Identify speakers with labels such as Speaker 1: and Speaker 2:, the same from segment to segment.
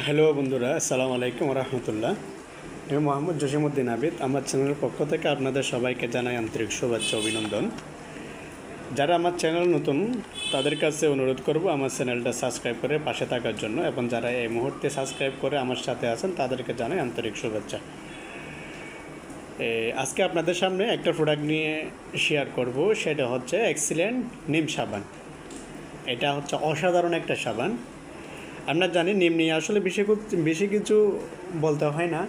Speaker 1: Hello বন্ধুরা, আসসালামু আলাইকুম রহমতুল্লাহ। আমি মোহাম্মদ জসিমউদ্দিন আবিদ। আমার চ্যানেলের পক্ষ থেকে আপনাদের সবাইকে জানাই আন্তরিক শুভেচ্ছা অভিনন্দন। যারা আমার চ্যানেল নতুন তাদের কাছে অনুরোধ করব আমার চ্যানেলটা সাবস্ক্রাইব করে পাশে থাকার জন্য, এবং যারা এই মুহূর্তে সাবস্ক্রাইব করে আমার সাথে আছেন তাদেরকে জানাই আন্তরিক শুভেচ্ছা। আজকে আপনাদের সামনে একটা প্রোডাক্ট নিয়ে শেয়ার করব, সেটা হচ্ছে এক্সিলেন্ট নিম সাবান। এটা হচ্ছে অসাধারণ একটা সাবান। আমরা জানি নিম নিয়ে আসলে বেশি কিছু বলতে হয় না।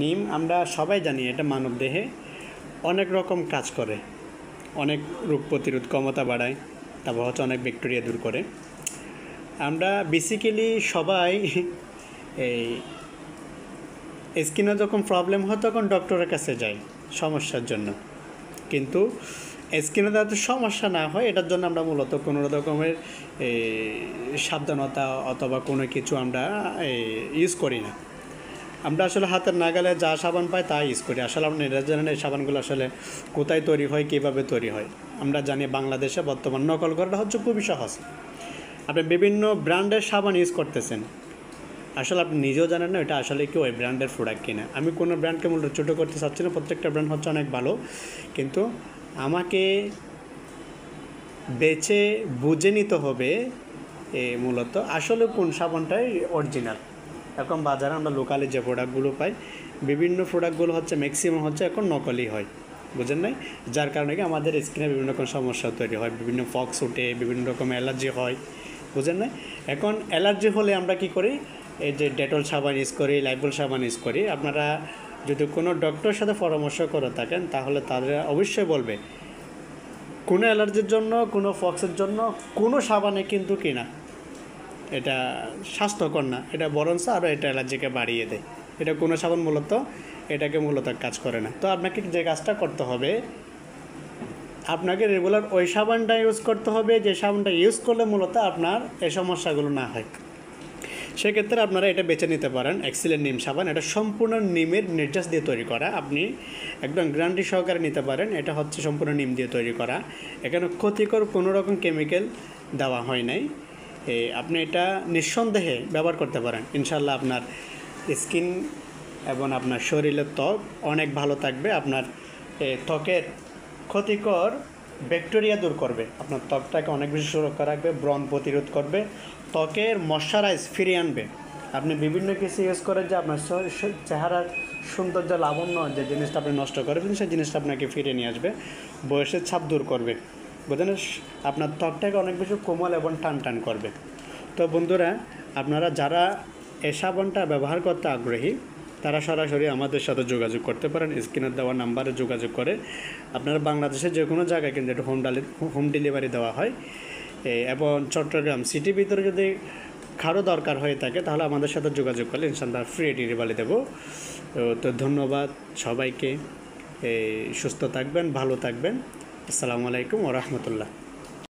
Speaker 1: নিম আমরা সবাই জানি এটা মানবদেহে অনেক রকম কাজ করে, অনেক রোগ প্রতিরোধ ক্ষমতা বাড়ায়, তারপর হচ্ছে অনেক ব্যাকটেরিয়া দূর করে। আমরা বেসিক্যালি সবাই এই স্কিনে যখন প্রবলেম হয় তখন ডক্টরের কাছে যাই সমস্যার জন্য, কিন্তু স্কিনে যাতে সমস্যা না হয় এটার জন্য আমরা মূলত কোনো রকমের সাবধানতা অথবা কোনো কিছু আমরা ইউজ করি না। আমরা আসলে হাতের নাগালে যা সাবান পাই তা ইউজ করি। আসলে আমরা এটা জানেন এই সাবানগুলো আসলে কোথায় তৈরি হয়, কীভাবে তৈরি হয়। আমরা জানি বাংলাদেশে বর্তমান নকল করাটা হচ্ছে খুবই সহজ। আপনি বিভিন্ন ব্র্যান্ডের সাবান ইউজ করতেছেন, আসলে আপনি নিজেও জানেন না এটা আসলে কি ওই ব্র্যান্ডের প্রোডাক্ট কিনা। আমি কোনো ব্র্যান্ডকে মূলত ছোটো করতে চাচ্ছি না, প্রত্যেকটা ব্র্যান্ড হচ্ছে অনেক ভালো, কিন্তু আমাকে বেছে বুঝে নিতে হবে মূলত আসলে কোন সাবানটাই অরিজিনাল। এখন বাজারে আমরা লোকালে যে প্রোডাক্টগুলো পাই, বিভিন্ন প্রোডাক্টগুলো হচ্ছে ম্যাক্সিমাম হচ্ছে এখন নকলই হয়, বুঝেন নাই? যার কারণে কি আমাদের স্কিনে বিভিন্ন রকম সমস্যা তৈরি হয়, বিভিন্ন ফক্স উঠে, বিভিন্ন রকম অ্যালার্জি হয়, বুঝেন নাই? এখন অ্যালার্জি হলে আমরা কি করি, এই যে ডেটল সাবান ইউজ করি, লাইফবয় সাবান ইউজ করি। আপনারা যদি কোনো ডক্টরের সাথে পরামর্শ করে থাকেন তাহলে তারা অবশ্যই বলবে কোনো অ্যালার্জির জন্য, কোনো ফক্সের জন্য কোনো সাবানে কিন্তু কিনা এটা স্বাস্থ্যকর না, এটা বরঞ্চ আরও এটা অ্যালার্জিকে বাড়িয়ে দেয়। এটা কোনো সাবান মূলত এটাকে মূলত কাজ করে না। তো আপনাকে যে কাজটা করতে হবে, আপনাকে রেগুলার ওই সাবানটা ইউজ করতে হবে যে সাবানটা ইউজ করলে মূলত আপনার এই সমস্যাগুলো না হয়। সেক্ষেত্রে আপনারা এটা বেছে নিতে পারেন এক্সিলেন্ট নিম সাবান। এটা সম্পূর্ণ নিমের নির্যাস দিয়ে তৈরি করা, আপনি একদম গ্যারান্টি সহকারে নিতে পারেন। এটা হচ্ছে সম্পূর্ণ নিম দিয়ে তৈরি করা, এখানে ক্ষতিকর কোনো রকম কেমিক্যাল দেওয়া হয় নাই। আপনি এটা নিঃসন্দেহে ব্যবহার করতে পারেন, ইনশাল্লাহ আপনার স্কিন এবং আপনার শরীরের ত্বক অনেক ভালো থাকবে। আপনার ত্বকের ক্ষতিকর ব্যাকটেরিয়া দূর করবে, আপনার ত্বকটাকে অনেক বেশি সুরক্ষা রাখবে, ব্রণ প্রতিরোধ করবে, ত্বকের ময়শ্চারাইজ ফিরিয়ে আনবে। আপনি বিভিন্ন কিছু ইউজ করে যে আপনার চেহারার সৌন্দর্য লাবণ্য যে জিনিসটা আপনি নষ্ট করবেন সেই জিনিসটা আপনাকে ফিরিয়ে নিয়ে আসবে, বয়সের ছাপ দূর করবে, বুঝলেন? আপনার ত্বকটাকে অনেক বেশি কোমল এবং টান টান করবে। তো বন্ধুরা, আপনারা যারা এই সাবানটা ব্যবহার করতে আগ্রহী তারা সরাসরি আমাদের সাথে যোগাযোগ করতে পারেন, স্ক্রিনের দেওয়া নাম্বারে যোগাযোগ করে। আপনারা বাংলাদেশের যে কোনো জায়গায় কিন্তু এটা হোম ডেলিভারি দেওয়া হয়, এবং চট্টগ্রাম সিটির ভিতরে যদি কারো দরকার হয়ে থাকে তাহলে আমাদের সাথে যোগাযোগ করলে ইনশাআল্লাহ ফ্রি ডেলিভারি দেবো। তো ধন্যবাদ সবাইকে, সুস্থ থাকবেন, ভালো থাকবেন। আসসালামু আলাইকুম ওয়া রাহমাতুল্লাহ।